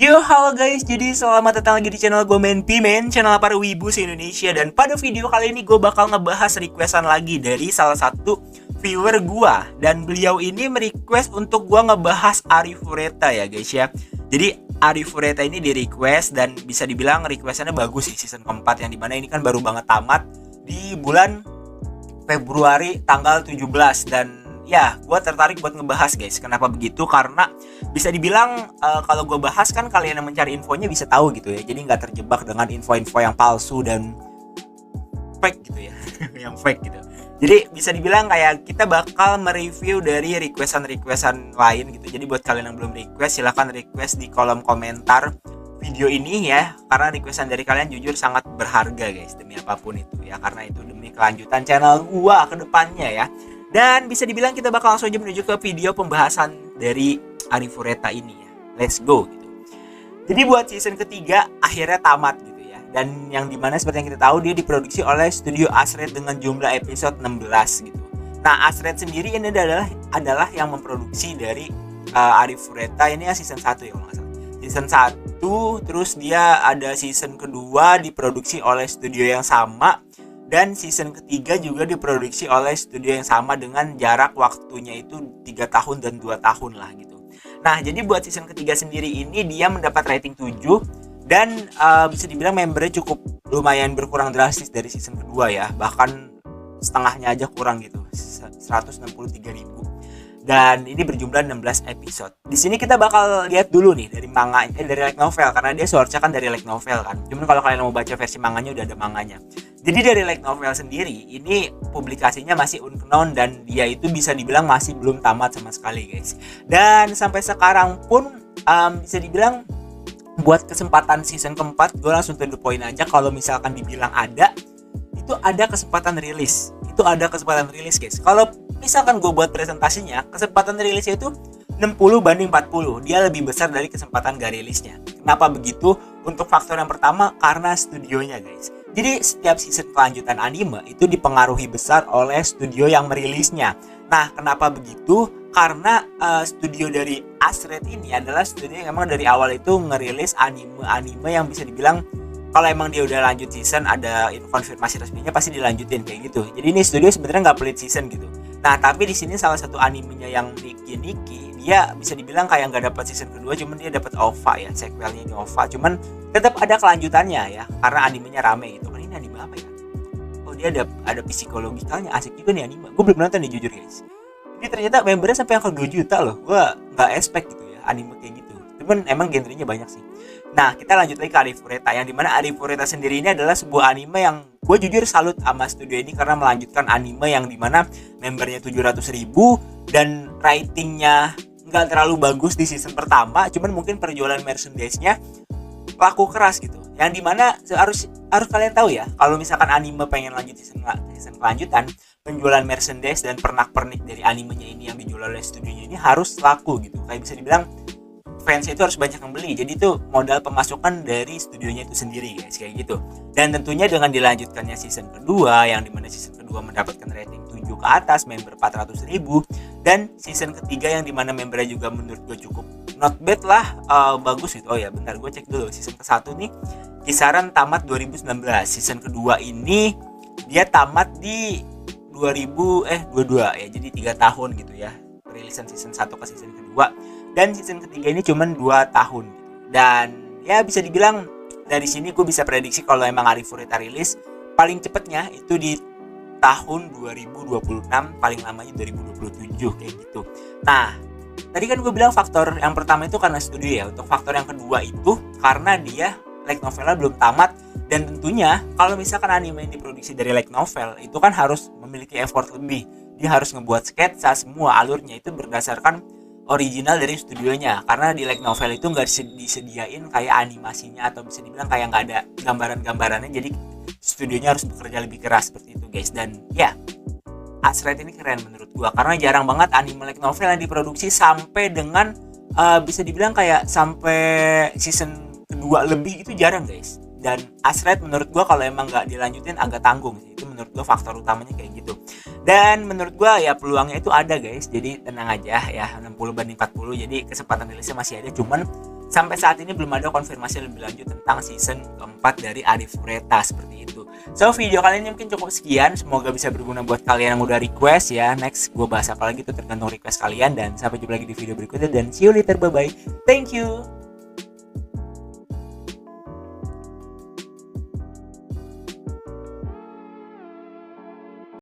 Yo, halo guys, jadi selamat datang lagi di channel gue Main Pimen, channel para wibu se-Indonesia. Dan pada video kali ini gue bakal ngebahas requestan lagi dari salah satu viewer gue. Dan beliau ini merequest untuk gue ngebahas Arifureta ya guys ya. Jadi Arifureta ini di request dan bisa dibilang requestannya bagus sih, season keempat, yang dimana ini kan baru banget tamat di bulan Februari tanggal 17. Dan ya, gue tertarik buat ngebahas guys. Kenapa begitu? Karena bisa dibilang kalau gue bahas kan kalian yang mencari infonya bisa tahu gitu ya. Jadi nggak terjebak dengan info-info yang palsu dan fake gitu ya. Yang fake gitu. Jadi bisa dibilang kayak kita bakal mereview dari requestan lain gitu. Jadi buat kalian yang belum request, silahkan request di kolom komentar video ini ya. Karena requestan dari kalian jujur sangat berharga guys, demi apapun itu ya. Karena itu demi kelanjutan channel gua ke depannya ya. Dan bisa dibilang kita bakal langsung aja menuju ke video pembahasan dari Arifureta ini ya. Let's go gitu. Jadi buat season ketiga akhirnya tamat gitu ya. Dan yang dimana seperti yang kita tahu dia diproduksi oleh studio Asred dengan jumlah episode 16 gitu. Nah, Asred sendiri ini adalah yang memproduksi dari Arifureta ini ya, season 1 ya kalau nggak salah. Season 1, terus dia ada season kedua diproduksi oleh studio yang sama. Dan season ketiga juga diproduksi oleh studio yang sama dengan jarak waktunya itu 3 tahun dan 2 tahun lah gitu. Nah, jadi buat season ketiga sendiri ini dia mendapat rating 7. Dan bisa dibilang membernya cukup lumayan berkurang drastis dari season kedua ya. Bahkan setengahnya aja kurang gitu, 163.000. Dan ini berjumlah 16 episode. Di sini kita bakal lihat dulu nih dari manga, dari light novel, karena dia source-nya kan dari light novel kan. Cuman kalau kalian mau baca versi manganya udah ada manganya. Jadi dari light novel sendiri ini publikasinya masih unknown dan dia itu bisa dibilang masih belum tamat sama sekali guys. Dan sampai sekarang pun bisa dibilang buat kesempatan season keempat gue langsung to the point aja. Kalau misalkan dibilang ada, itu ada kesempatan rilis. Itu ada kesempatan rilis guys. Kalau misalkan gue buat presentasinya, kesempatan rilisnya itu 60/40. Dia lebih besar dari kesempatan gak rilisnya. Kenapa begitu? Untuk faktor yang pertama karena studionya guys. Jadi setiap season kelanjutan anime itu dipengaruhi besar oleh studio yang merilisnya. Nah, kenapa begitu? Karena studio dari Asred ini adalah studio yang emang dari awal itu ngerilis anime-anime yang bisa dibilang kalau emang dia udah lanjut season, ada konfirmasi resminya pasti dilanjutin kayak gitu. Jadi ini studio sebenarnya nggak pelit season gitu. Nah, tapi di sini salah satu animenya yang Niki, dia bisa dibilang kayak nggak dapat season kedua, cuman dia dapat OVA ya, sequelnya ini OVA. Cuman tetap ada kelanjutannya ya, karena animenya rame gitu. Ini anime apa ya? Oh, dia ada psikologikalnya, asik juga nih anime. Gue belum nonton nih jujur guys. Ini ternyata membernya sampai angka 2 juta loh. Gue nggak expect gitu ya anime kayak gitu. Cuman emang genrenya banyak sih. Nah, kita lanjut lagi ke Arifureta, yang dimana Arifureta sendiri ini adalah sebuah anime yang gue jujur salut sama studio ini karena melanjutkan anime yang dimana membernya 700.000 dan ratingnya nggak terlalu bagus di season pertama, cuman mungkin perjualan merchandise-nya laku keras gitu. Yang dimana harus kalian tahu ya, kalau misalkan anime pengen lanjut season kelanjutan, penjualan merchandise dan pernak-pernik dari animenya ini yang dijual oleh studionya ini harus laku gitu. Kayak bisa dibilang fans itu harus banyak yang beli. Jadi itu modal pemasukan dari studionya itu sendiri guys, kayak gitu. Dan tentunya dengan dilanjutkannya season kedua, yang dimana season kedua mendapatkan rating 7 ke atas, member 400.000, dan season ketiga yang dimana membernya juga menurut gue cukup not bad lah, bagus gitu. Oh ya bentar, gue cek dulu. Season ke-1 nih kisaran tamat 2019. Season kedua ini dia tamat di 2022 ya, jadi 3 tahun gitu ya, perilisan season 1 ke season kedua. Dan season ketiga ini cuman 2 tahun gitu. Dan ya bisa dibilang dari sini gue bisa prediksi kalau emang Arifureta rilis paling cepetnya itu di tahun 2026, paling lamanya 2027 kayak gitu. Nah, tadi kan gue bilang faktor yang pertama itu karena studio ya. Untuk faktor yang kedua itu karena dia light novelnya belum tamat. Dan tentunya kalau misalkan anime yang diproduksi dari light novel itu kan harus memiliki effort lebih. Dia harus ngebuat sketsa, semua alurnya itu berdasarkan original dari studionya. Karena di light novel itu nggak disediain kayak animasinya, atau bisa dibilang kayak nggak ada gambaran-gambarannya. Jadi studionya harus bekerja lebih keras seperti itu guys. Dan ya, Asred ini keren menurut gua karena jarang banget anime light novel yang diproduksi sampai dengan bisa dibilang kayak sampai season kedua lebih, itu jarang guys. Dan Asred menurut gua kalau emang nggak dilanjutin agak tanggung sih. Itu menurut gua faktor utamanya kayak gitu. Dan menurut gua ya peluangnya itu ada guys. Jadi tenang aja ya, 60/40. Jadi kesempatan rilisnya masih ada. Cuman sampai saat ini belum ada konfirmasi lebih lanjut tentang season keempat dari Arif Wreta seperti itu. So video kali ini mungkin cukup sekian, semoga bisa berguna buat kalian yang udah request ya. Next gue bahas apa lagi tuh tergantung request kalian, dan sampai jumpa lagi di video berikutnya dan see you later, bye bye, thank you.